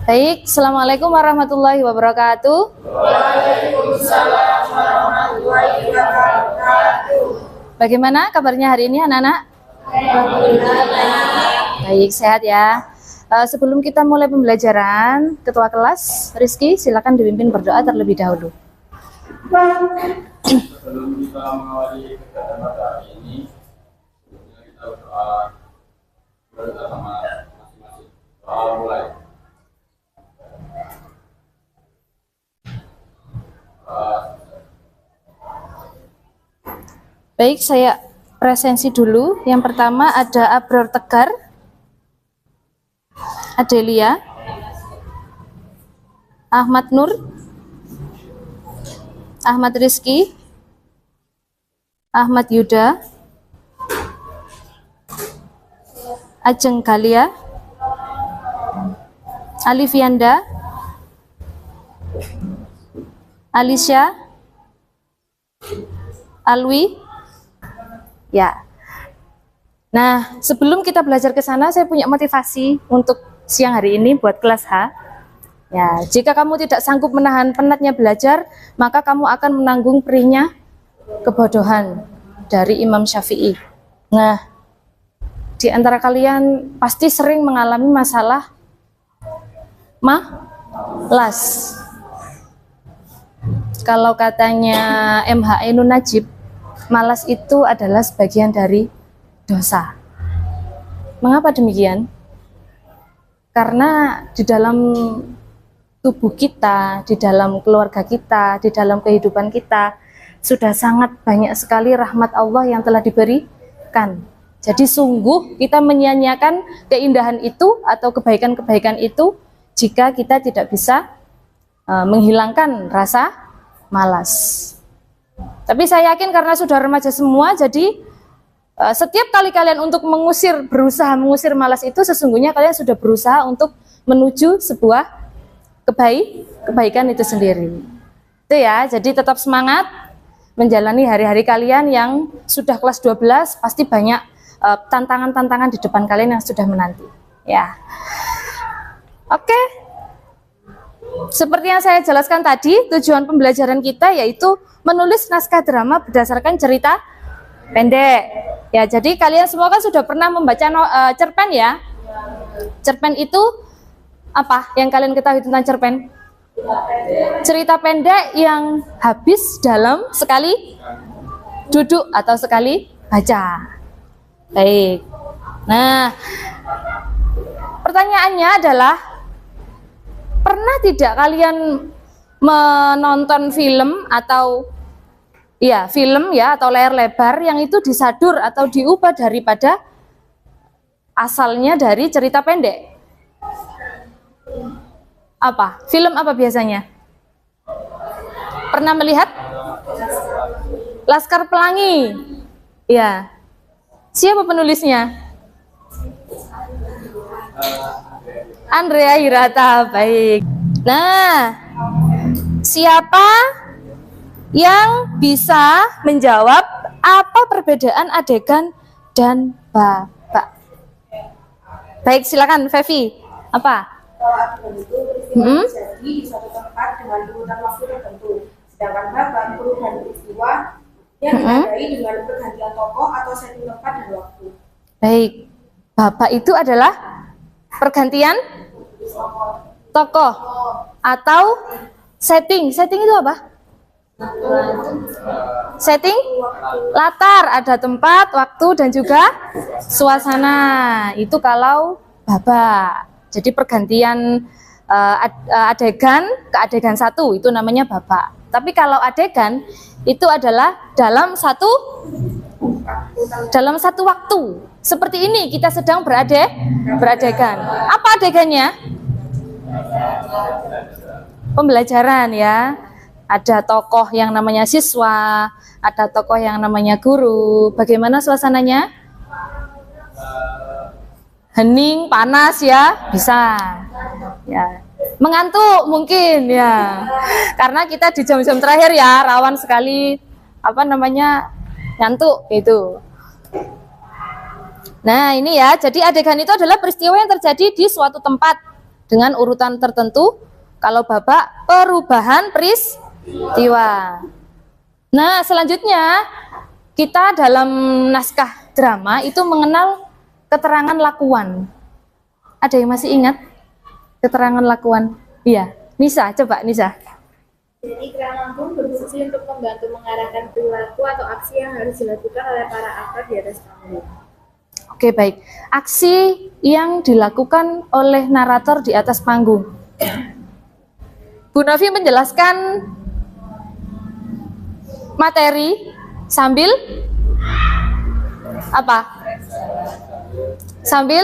Baik, Assalamualaikum warahmatullahi wabarakatuh. Waalaikumsalam warahmatullahi wabarakatuh. Bagaimana kabarnya hari ini anak-anak? Baik, sehat ya. Sebelum kita mulai pembelajaran, Ketua Kelas Rizky silakan dipimpin berdoa terlebih dahulu. Sebelum kita mengawali kegiatan pada hari ini, kita berdoa sama masing-masing. Doa mulai. Baik, saya presensi dulu. Yang pertama ada Abror Tegar, Adelia, Ahmad Nur, Ahmad Rizky, Ahmad Yuda, Ajeng Galia, Alifianda, Alicia, Alwi. Ya. Nah, sebelum kita belajar ke sana, saya punya motivasi untuk siang hari ini buat kelas H. Ya, jika kamu tidak sanggup menahan penatnya belajar, maka kamu akan menanggung perihnya kebodohan dari Imam Syafi'i. Nah, di antara kalian pasti sering mengalami masalah malas. Kalau katanya MH Ainun Najib, malas itu adalah sebagian dari dosa. Mengapa demikian? Karena di dalam tubuh kita, di dalam keluarga kita, di dalam kehidupan kita, sudah sangat banyak sekali rahmat Allah yang telah diberikan. Jadi sungguh kita menyia-nyiakan keindahan itu atau kebaikan-kebaikan itu jika kita tidak bisa menghilangkan rasa malas. Tapi saya yakin karena sudah remaja semua, jadi setiap kali kalian untuk berusaha mengusir malas itu, sesungguhnya kalian sudah berusaha untuk menuju sebuah kebaikan itu sendiri. Itu ya, jadi tetap semangat menjalani hari-hari kalian yang sudah kelas 12, pasti banyak tantangan-tantangan di depan kalian yang sudah menanti. Ya, oke. Seperti yang saya jelaskan tadi, tujuan pembelajaran kita yaitu menulis naskah drama berdasarkan cerita pendek. Ya, jadi kalian semua kan sudah pernah membaca cerpen ya. Cerpen itu apa yang kalian ketahui tentang cerpen? Cerita pendek yang habis dalam sekali duduk atau sekali baca. Baik. Nah, pertanyaannya adalah, pernah tidak kalian menonton film atau film atau layar lebar yang itu disadur atau diubah daripada asalnya dari cerita pendek? Apa? Film apa biasanya? Pernah melihat? Laskar Pelangi. Ya. Siapa penulisnya? Andrea Hirata. Baik. Nah, siapa yang bisa menjawab apa perbedaan adegan dan babak? Baik, silakan Fevi. Apa? Kalau adegan itu peristiwa terjadi di suatu tempat dengan urutan waktu tertentu, sedangkan babak perubahan peristiwa yang ditandai dengan pergantian tokoh atau setting tempat dan waktu. Baik, babak itu adalah pergantian tokoh atau setting. Setting itu apa? Setting latar, ada tempat, waktu, dan juga suasana. Itu kalau babak. Jadi pergantian adegan ke adegan satu, itu namanya babak. Tapi kalau adegan itu adalah dalam satu waktu. Seperti ini kita sedang beradegan. Apa adegannya? Pembelajaran ya. Ada tokoh yang namanya siswa, ada tokoh yang namanya guru. Bagaimana suasananya? Hening, panas ya, bisa. Ya. Mengantuk mungkin ya. Karena kita di jam-jam terakhir ya rawan sekali ngantuk gitu. Nah, ini ya. Jadi adegan itu adalah peristiwa yang terjadi di suatu tempat dengan urutan tertentu. Kalau babak, perubahan peristiwa. Nah, selanjutnya kita dalam naskah drama itu mengenal keterangan lakuan. Ada yang masih ingat keterangan lakuan? Iya, Nisa, coba Nisa. Jadi Kramagung berfungsi untuk membantu mengarahkan perilaku atau aksi yang harus dilakukan oleh para aktor di atas panggung. Oke, baik. Aksi yang dilakukan oleh narator di atas panggung. Bu Novi menjelaskan materi sambil apa? Sambil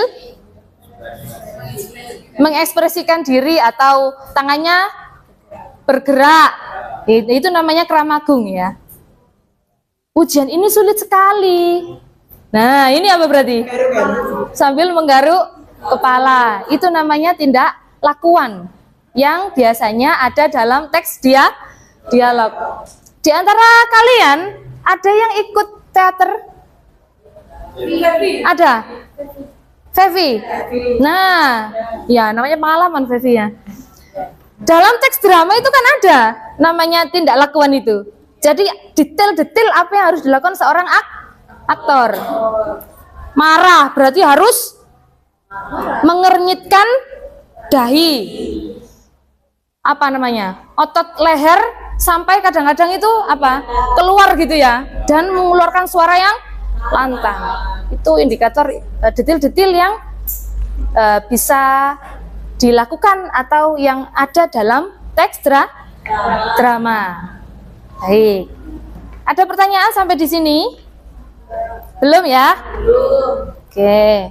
mengekspresikan diri atau tangannya bergerak. Itu namanya kramagung ya. Ujian ini sulit sekali. Nah, ini apa berarti? Sambil menggaruk kepala. Itu namanya tindak lakuan yang biasanya ada dalam teks dialog. Di antara kalian ada yang ikut teater? Ada? Fevi? Nah, ya namanya pengalaman Fevi ya. Dalam teks drama itu kan ada namanya tindak lakuan itu. Jadi detail-detail apa yang harus dilakukan seorang aktor. Marah berarti harus mengernyitkan dahi. Apa namanya? Otot leher sampai kadang-kadang itu apa? Keluar gitu ya, dan mengeluarkan suara yang lantang. Itu indikator detail-detail yang bisa dilakukan atau yang ada dalam teks drama. Baik. Ada pertanyaan sampai di sini? Belum ya? Belum. Oke.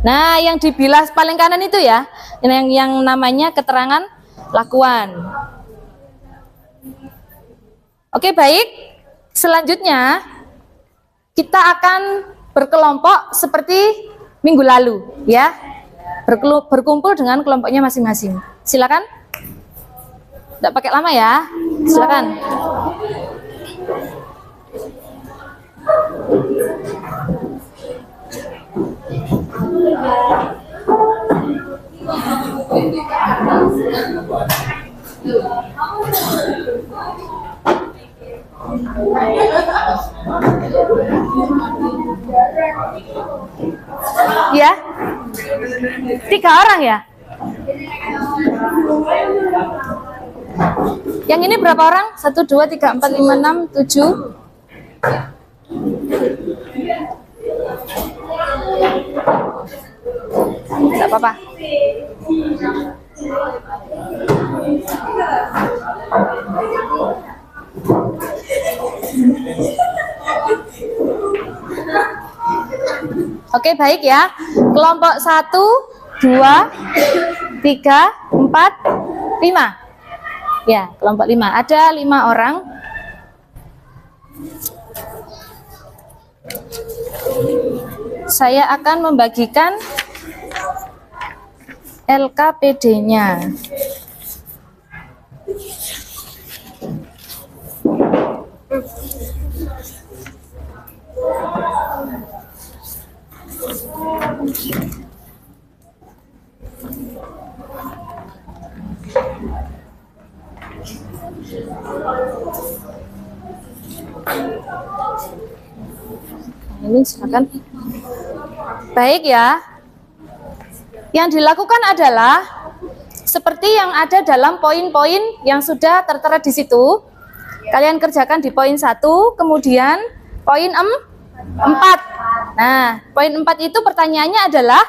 Nah, yang dibilas paling kanan itu ya, yang namanya keterangan lakuan. Oke, baik. Selanjutnya kita akan berkelompok seperti minggu lalu, ya. Berkumpul dengan kelompoknya masing-masing. Silakan. Tidak pakai lama ya. Silakan. Ya, 3 orang ya. Yang ini berapa orang? 1, 2, 3, 4, 5, 6, 7. Tidak apa-apa. Oke, baik ya. Kelompok 1, 2, 3, 4, 5. Ya, kelompok 5. Ada 5 orang. Saya akan membagikan LKPD-nya. Ini silakan. Baik ya. Yang dilakukan adalah seperti yang ada dalam poin-poin yang sudah tertera di situ. Kalian kerjakan di poin 1, kemudian poin 4. Nah, poin 4 itu pertanyaannya adalah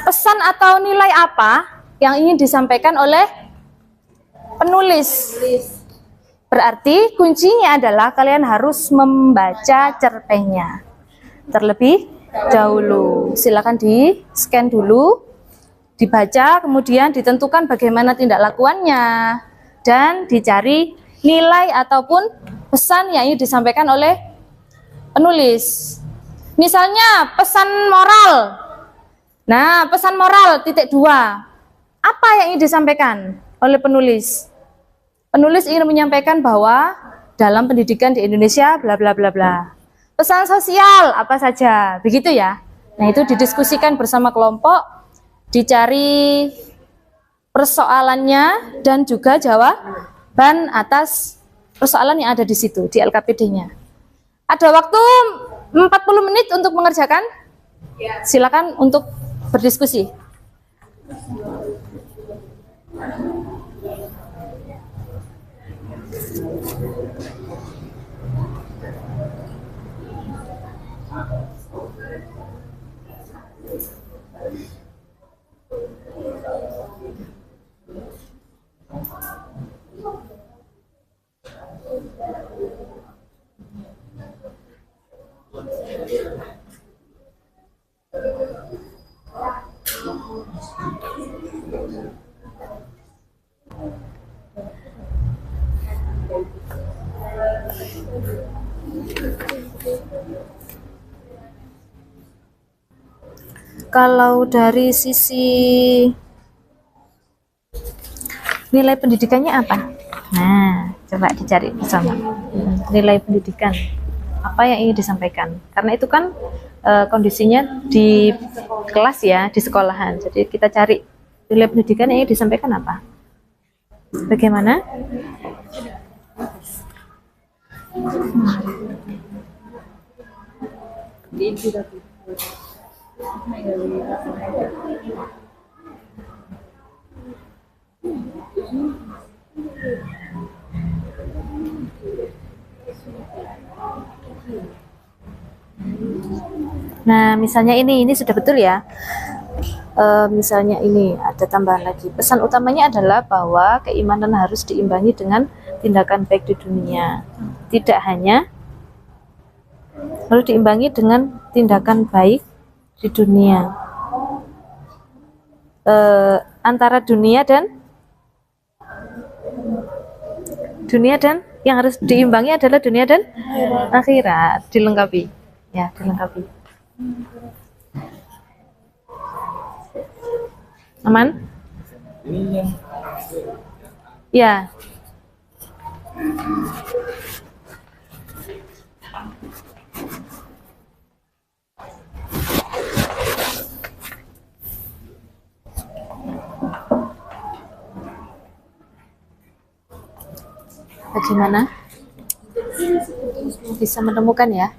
pesan atau nilai apa yang ingin disampaikan oleh penulis. Berarti kuncinya adalah kalian harus membaca cerpennya terlebih dahulu. Silakan di-scan dulu, dibaca, kemudian ditentukan bagaimana tindak lakuannya, dan dicari nilai ataupun pesan yang ingin disampaikan oleh penulis. Misalnya pesan moral. Nah, pesan moral titik 2. Apa yang ingin disampaikan oleh penulis? Penulis ingin menyampaikan bahwa dalam pendidikan di Indonesia bla bla bla bla. Pesan sosial apa saja, begitu ya. Nah, itu didiskusikan bersama kelompok, dicari persoalannya dan juga jawaban atas persoalan yang ada di situ, di LKPD-nya. Ada waktu 40 menit untuk mengerjakan? Silakan untuk berdiskusi. Kalau dari sisi nilai pendidikannya apa? Nah, coba dicari bersama. Nilai pendidikan, apa yang ingin disampaikan? Karena itu kan kondisinya di kelas ya, di sekolahan. Jadi kita cari nilai pendidikan yang ingin disampaikan apa? Bagaimana? Nah, misalnya ini sudah betul ya. Misalnya ini ada tambahan lagi. Pesan utamanya adalah bahwa keimanan harus diimbangi dengan tindakan baik di dunia. Tidak hanya harus diimbangi dengan tindakan baik di dunia. Antara dunia dan yang harus diimbangi adalah dunia dan akhirat. Dilengkapi. Ya, dilengkapi. Aman? Ya. Bagaimana? Bisa menemukan ya?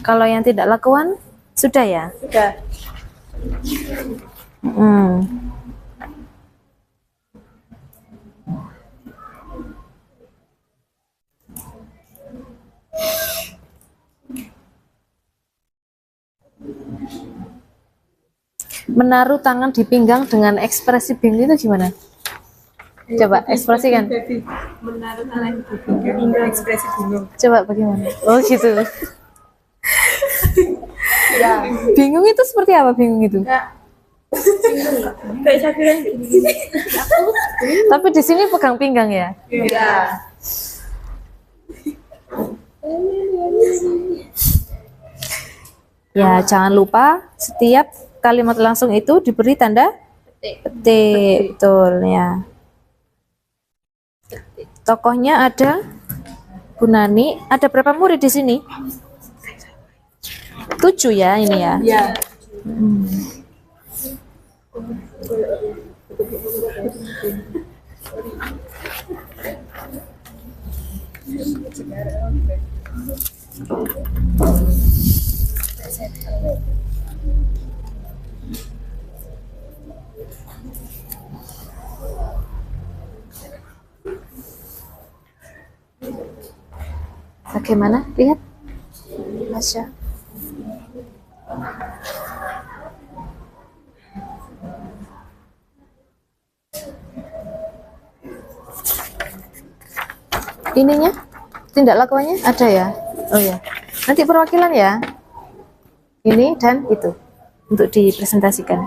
Kalau yang tidak lakukan, sudah ya? Sudah. Menaruh tangan di pinggang dengan ekspresi bingung itu gimana? Coba ekspresikan. Menaruh tangan di pinggang dengan ekspresi bingung. Coba bagaimana? Oh gitu. Ya. Bingung itu seperti apa bingung itu? Kayak saya bilang gini. Tapi di sini pegang pinggang ya? Iya. Ya, jangan lupa setiap kalimat langsung itu diberi tanda petik. Betul ya. Tokohnya ada Bu Nani. Ada berapa murid di sini? 7 ya ini ya. Iya. Bagaimana? Lihat. Masya. Ininya, tindak lakuannya ada ya? Oh ya. Nanti perwakilan ya. Ini dan itu untuk dipresentasikan.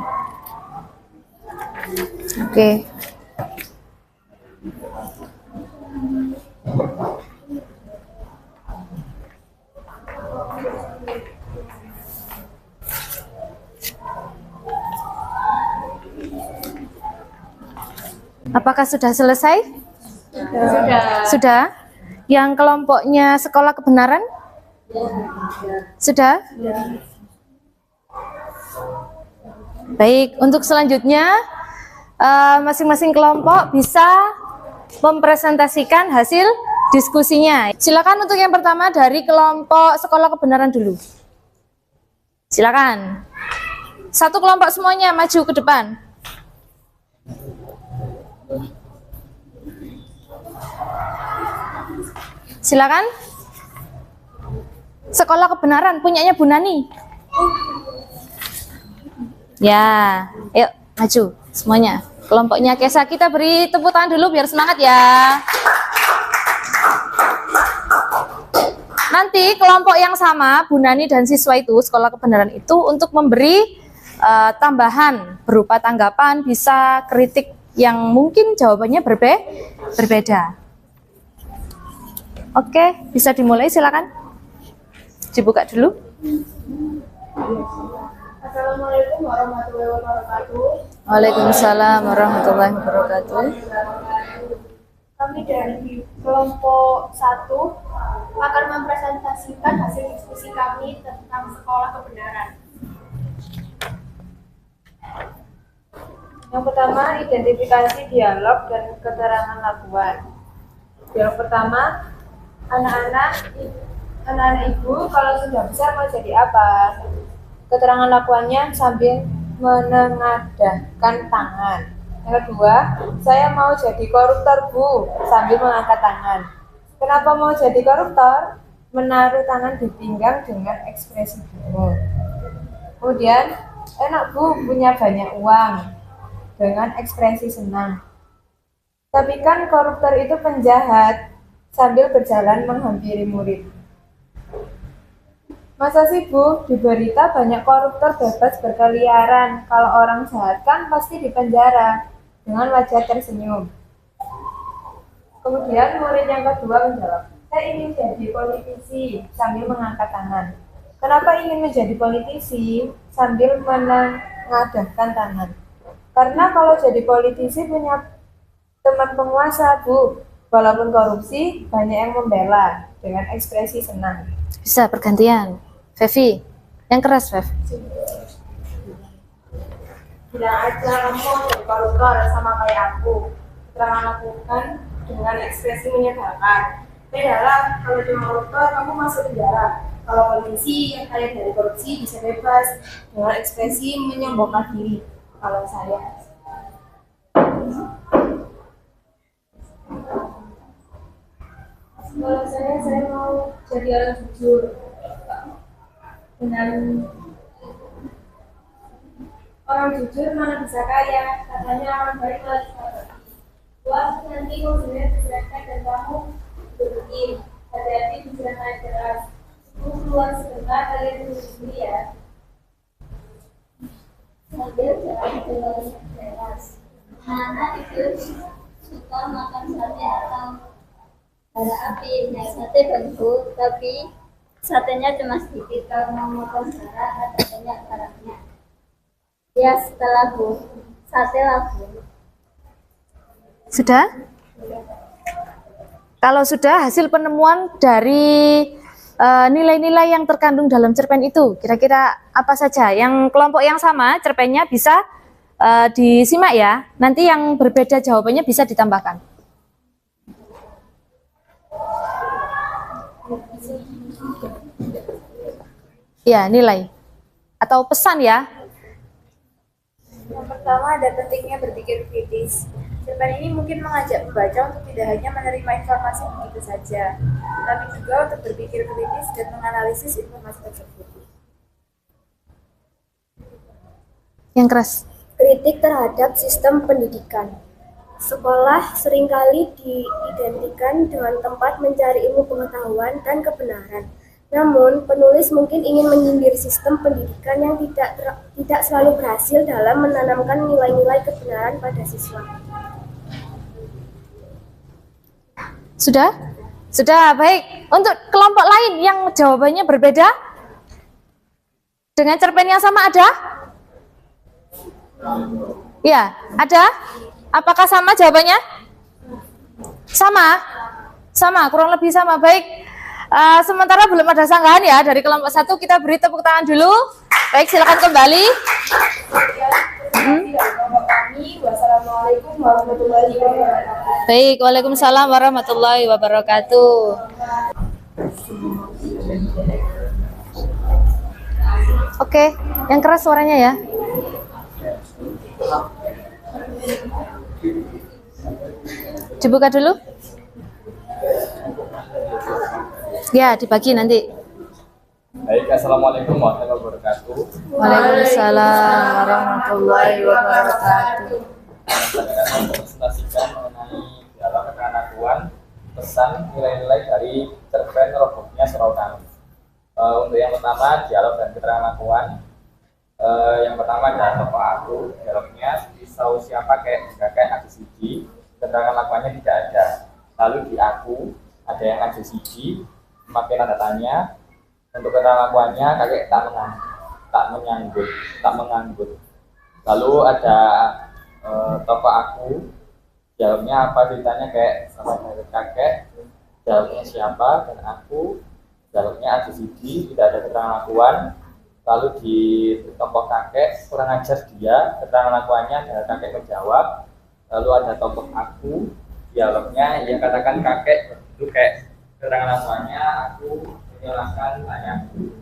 Oke. Apakah sudah selesai? Sudah. Yang kelompoknya sekolah kebenaran Sudah? Baik, untuk selanjutnya masing-masing kelompok bisa mempresentasikan hasil diskusinya. Silakan untuk yang pertama dari kelompok sekolah kebenaran dulu. Silakan. Satu kelompok semuanya maju ke depan. Silakan. Sekolah kebenaran punyanya Bu Nani. Ya, ayo maju semuanya. Kelompoknya Kesa, kita beri tepuk tangan dulu biar semangat ya. Nanti kelompok yang sama, Bu Nani dan siswa itu, sekolah kebenaran itu untuk memberi tambahan berupa tanggapan, bisa kritik yang mungkin jawabannya berbeda. Oke, bisa dimulai, silakan. Dibuka dulu. Assalamualaikum warahmatullahi wabarakatuh. Waalaikumsalam warahmatullahi wabarakatuh. Kami dari kelompok 1 akan mempresentasikan hasil diskusi kami tentang sekolah kebenaran. Yang pertama, identifikasi dialog dan keterangan lakuan. Yang pertama, anak-anak ibu kalau sudah besar mau jadi apa? Keterangan lakuannya sambil menengadahkan tangan. Yang kedua, saya mau jadi koruptor Bu, sambil mengangkat tangan. Kenapa mau jadi koruptor? Menaruh tangan di pinggang dengan ekspresi bingung. Kemudian, enak Bu, punya banyak uang, dengan ekspresi senang. Tapi kan koruptor itu penjahat, sambil berjalan menghampiri murid. Masa sih Bu, di berita banyak koruptor bebas berkeliaran, kalau orang jahat kan pasti dipenjara, dengan wajah tersenyum. Kemudian murid yang kedua menjawab, saya ingin jadi politisi, sambil mengangkat tangan. Kenapa ingin menjadi politisi? Sambil menengadahkan tangan. Karena kalau jadi politisi punya teman penguasa Bu, walaupun korupsi banyak yang membela, dengan ekspresi senang. Bisa bergantian. Fevi, yang keras, Fev. Bilang aja kamu mau jadi koruptor sama kayak aku. Keterangan lakukan dengan ekspresi menyebalkan. Bedalah, kalau cuma koruptor kamu masuk penjara. Kalau politisi yang kaya dari korupsi bisa bebas dengan ekspresi menyombongkan diri. Kalau saya mau jadi orang jujur dengan orang jujur mana bisa kaya, katanya orang baik malah disalahin. Wah, nanti mobilnya diserahkan dan kamu berhenti. Hati-hati bisa naik keras. Keluar sebentar, kalian tunggu dulu ya. Sambil jalan keluar keras. Anak itu suka makan sate atau bara api. Nah, sate bagus, tapi satenya cuma sedikit. Kalau mau makan bara, ada banyak barangnya. Ya, setelah Bu, sate labu. Sudah? Kalau sudah, hasil penemuan dari nilai-nilai yang terkandung dalam cerpen itu, kira-kira apa saja? Yang kelompok yang sama, cerpennya bisa disimak ya. Nanti yang berbeda jawabannya bisa ditambahkan. Ya, nilai atau pesan ya. Yang pertama, ada pentingnya berpikir kritis. Cerpen ini mungkin mengajak pembaca untuk tidak hanya menerima informasi begitu saja, tapi juga untuk berpikir kritis dan menganalisis informasi tersebut. Yang keras. Kritik terhadap sistem pendidikan. Sekolah seringkali diidentikan dengan tempat mencari ilmu pengetahuan dan kebenaran. Namun, penulis mungkin ingin menyindir sistem pendidikan yang tidak selalu berhasil dalam menanamkan nilai-nilai kebenaran pada siswa. Sudah? Sudah, baik. Untuk kelompok lain yang jawabannya berbeda dengan cerpen yang sama ada? Ya, ada? Apakah sama jawabannya? Sama? Sama, kurang lebih sama. Baik. Sementara belum ada sanggahan ya dari kelompok 1, kita beri tepuk tangan dulu. Baik, silakan kembali. Wassalamualaikum warahmatullahi wabarakatuh. Baik, waalaikumsalam warahmatullahi wabarakatuh. Oke, yang keras suaranya ya. Dibuka dulu. Ya, dibagi nanti. Baik, assalamualaikum warahmatullahi wabarakatuh. Waalaikumsalam warahmatullahi wabarakatuh. Saya akan mempresentasikan mengenai dialog kekenakuan, pesan nilai-nilai dari cerpen Robohnya Surakarta. Untuk yang pertama, dialog dan keterangan. Yang pertama adalah tokoh aku. Dialognya pisau siapa kakek adu siji, keterangan lakuannya tidak ada. Lalu di aku ada yang adu siji, memakai tanda tanya. Untuk keterangan lakuannya kakek tak menganggut. Lalu ada tokoh aku, dialognya apa ceritanya kayak sama dari kakek, dialognya siapa dan aku, dialognya adu siji, tidak ada keterangan lakuan. Lalu di tokoh kakek kurang ajar dia, keterangan lakuannya adalah kakek menjawab. Lalu ada tokoh aku, dialognya ya katakan kakek itu kayak keterangan lakuannya aku menyalahkan tanyaku.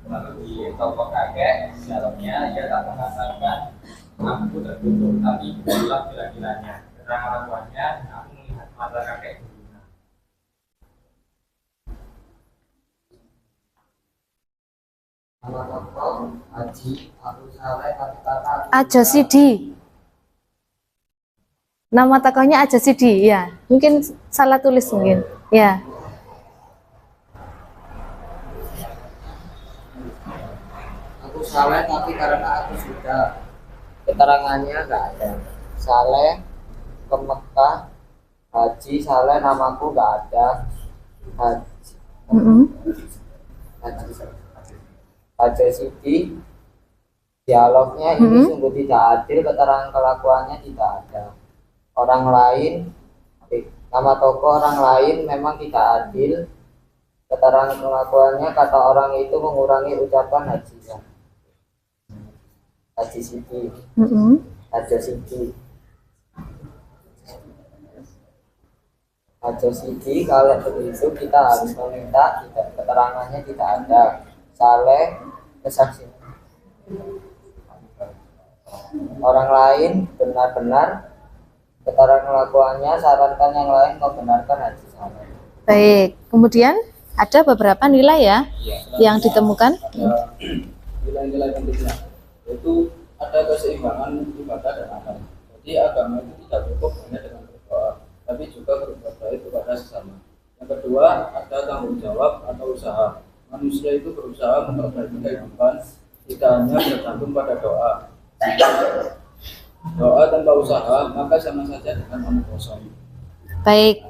Lalu di tokoh kakek dialognya ya tak mengatakan aku tertutup tapi itulah kira-kiranya. Keterangan lakuannya aku melihat mata kakek. Aja Sidi. Nama tokohnya Aja Sidi, ya. Mungkin salah tulis mungkin. Ya. Aku Saleh tapi karena aku sudah, keterangannya nggak ada. Saleh ke Mekah, Haji Saleh namaku nggak ada. Haji Sidi, dialognya ini sungguh tidak adil, keterangan kelakuannya tidak ada. Orang lain, nama tokoh orang lain memang tidak adil, keterangan kelakuannya kata orang itu mengurangi ucapan Haji Sidi. Haji Sidi, kalau begitu kita harus meminta keterangannya tidak ada. Saleh kesaksian orang lain benar-benar, keterangan kelakuannya sarankan yang lain membenarkan Haji Saleh. Baik, kemudian ada beberapa nilai ya yang ditemukan. Nilai-nilai pentingnya itu ada keseimbangan ibadah dan amal. Jadi agama itu tidak cukup hanya dengan berdoa, tapi juga berbuat baik kepada sesama. Yang kedua, ada tanggung jawab atau usaha. Manusia itu berusaha memperbaiki kehidupan, tidak hanya bergantung pada doa. Doa tanpa usaha maka sama saja dengan omong kosong. Baik,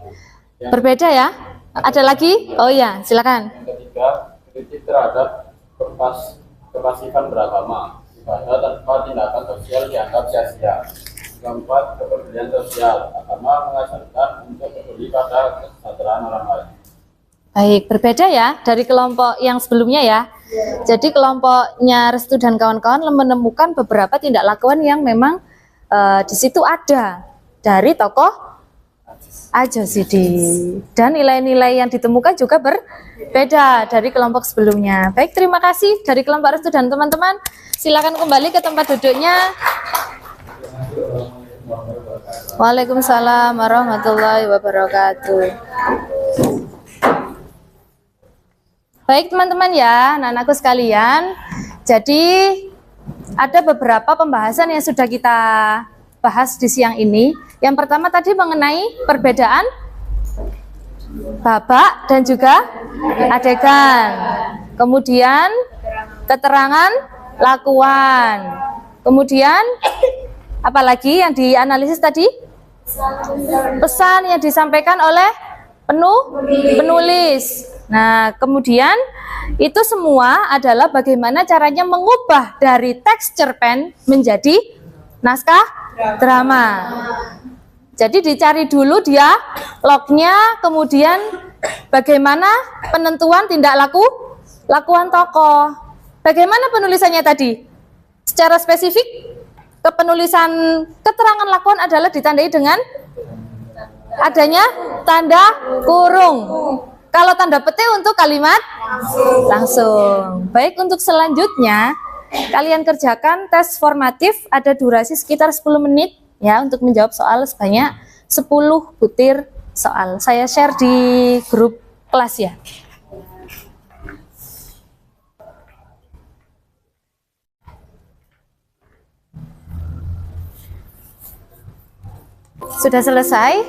berbeda ya. Ada lagi? Oh ya, silakan. Yang ketiga, kritik terhadap kepasifan beragama. Ibadah tanpa tindakan sosial dianggap sia-sia. Keempat, kepedulian sosial. Agama mengajarkan untuk peduli pada kesejahteraan orang lain. Baik, berbeda ya dari kelompok yang sebelumnya ya. Jadi kelompoknya Restu dan kawan-kawan menemukan beberapa tindak lakuan yang memang di situ ada dari tokoh Aja Sidi. Dan nilai-nilai yang ditemukan juga berbeda dari kelompok sebelumnya. Baik, terima kasih dari kelompok Restu dan teman-teman. Silakan kembali ke tempat duduknya. Waalaikumsalam warahmatullahi wabarakatuh. Baik teman-teman ya, anak-anakku sekalian. Jadi ada beberapa pembahasan yang sudah kita bahas di siang ini. Yang pertama tadi mengenai perbedaan babak dan juga adegan. Kemudian keterangan lakuan. Kemudian apalagi yang dianalisis tadi? Pesan yang disampaikan oleh penulis. Nah, kemudian itu semua adalah bagaimana caranya mengubah dari teks cerpen menjadi naskah drama. Jadi dicari dulu dia lognya, kemudian Bagaimana penentuan tindak lakuan tokoh? Bagaimana penulisannya tadi? Secara spesifik, kepenulisan keterangan lakuan adalah ditandai dengan adanya tanda kurung. Kalau tanda petik untuk kalimat langsung. Baik, untuk selanjutnya kalian kerjakan tes formatif, ada durasi sekitar 10 menit ya untuk menjawab soal sebanyak 10 butir soal. Saya share di grup kelas ya. Sudah selesai?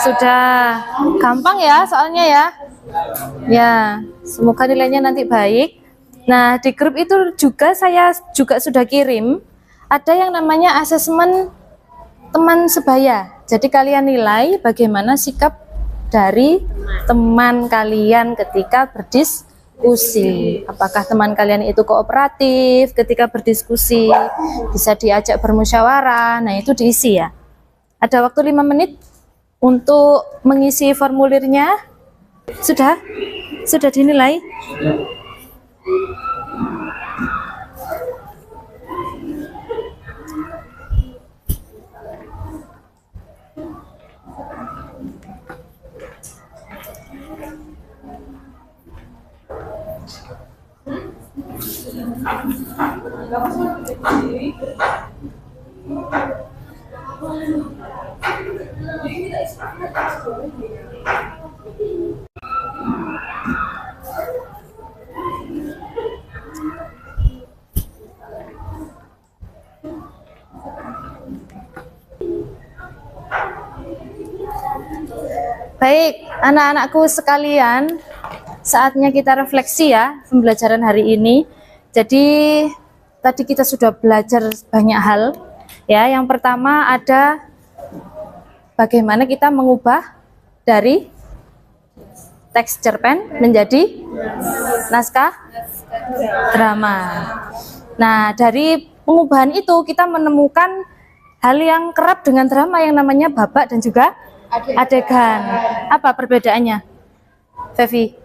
Sudah. Gampang ya soalnya ya. Ya, semoga nilainya nanti baik. Nah, di grup itu saya juga sudah kirim ada yang namanya asesmen teman sebaya. Jadi kalian nilai bagaimana sikap dari teman kalian ketika berdiskusi. Apakah teman kalian itu kooperatif ketika berdiskusi, bisa diajak bermusyawarah. Nah, itu diisi ya. Ada waktu 5 menit untuk mengisi formulirnya. Sudah dinilai? Baik, anak-anakku sekalian, saatnya kita refleksi ya pembelajaran hari ini. Jadi tadi kita sudah belajar banyak hal ya. Yang pertama ada bagaimana kita mengubah dari teks cerpen menjadi naskah drama. Nah, dari pengubahan itu kita menemukan hal yang kerap dengan drama yang namanya babak dan juga adegan. Apa perbedaannya, Fevi?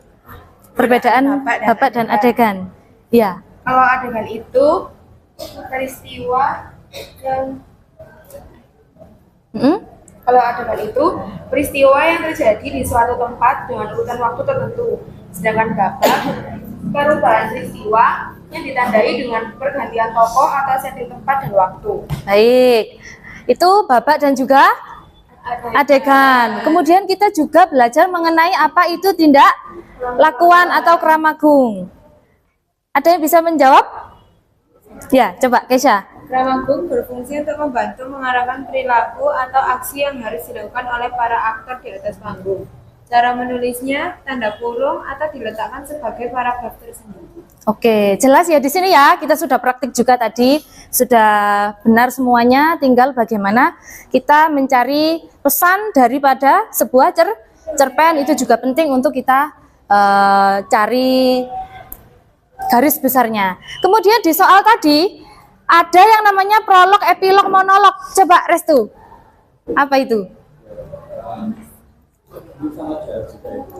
Perbedaan babak dan adegan. Ya. Kalau adegan itu peristiwa yang Kalau adegan itu peristiwa yang terjadi di suatu tempat dengan urutan waktu tertentu. Sedangkan babak perubahan peristiwa yang ditandai dengan pergantian tokoh atau setting tempat dan waktu. Baik. Itu babak dan juga adegan. Kemudian kita juga belajar mengenai apa itu tindak lakuan atau kramagung. Ada yang bisa menjawab? Ya, coba Kesha. Kramagung berfungsi untuk membantu mengarahkan perilaku atau aksi yang harus dilakukan oleh para aktor di atas panggung. Cara menulisnya tanda kurung atau diletakkan sebagai paragraf tersendiri. Oke, jelas ya di sini ya. Kita sudah praktik juga tadi, sudah benar semuanya. Tinggal bagaimana kita mencari pesan daripada sebuah cerpen, itu juga penting untuk kita cari garis besarnya. Kemudian di soal tadi ada yang namanya prolog, epilog, monolog. Coba Restu, apa itu?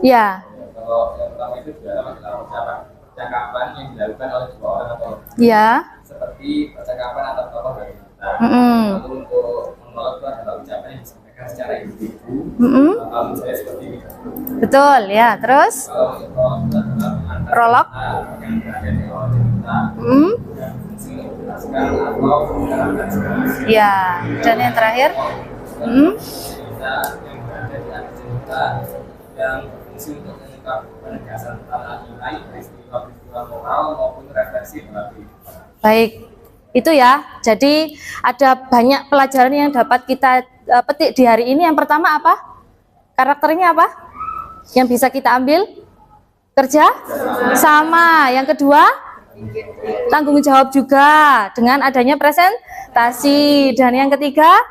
Ya. Kalau yang pertama itu adalah percakapan yang dilakukan oleh dua orang atau ya. Seperti percakapan antar tokoh dari kita. Lalu untuk monolog itu adalah ucapan yang disampaikan secara individu. Kalau misalnya seperti ini. Betul ya. Terus? Kalau prolog itu adalah prolog yang berada di awal cerita. Menjelaskan atau mengarahkan segala. Ya. Dan yang terakhir? Cerita yang berada di akhir cerita yang berfungsi untuk mengungkap penegasan tentang nilai peristiwa moral maupun refleksi dalam kehidupan. Baik, itu ya. Jadi ada banyak pelajaran yang dapat kita petik di hari ini. Yang pertama apa? Karakternya apa? Yang bisa kita ambil? Kerja sama. Yang kedua, tanggung jawab juga dengan adanya presentasi. Dan yang ketiga,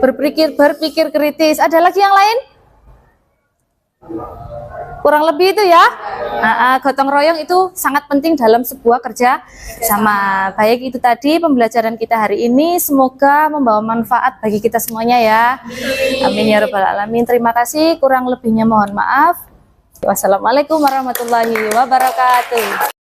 berpikir kritis. Ada lagi yang lain? Kurang lebih itu ya. Gotong royong itu sangat penting dalam sebuah kerja sama. Baik, itu tadi pembelajaran kita hari ini. Semoga membawa manfaat bagi kita semuanya ya. Amin ya rabbal alamin. Terima kasih. Kurang lebihnya mohon maaf. Wassalamualaikum warahmatullahi wabarakatuh.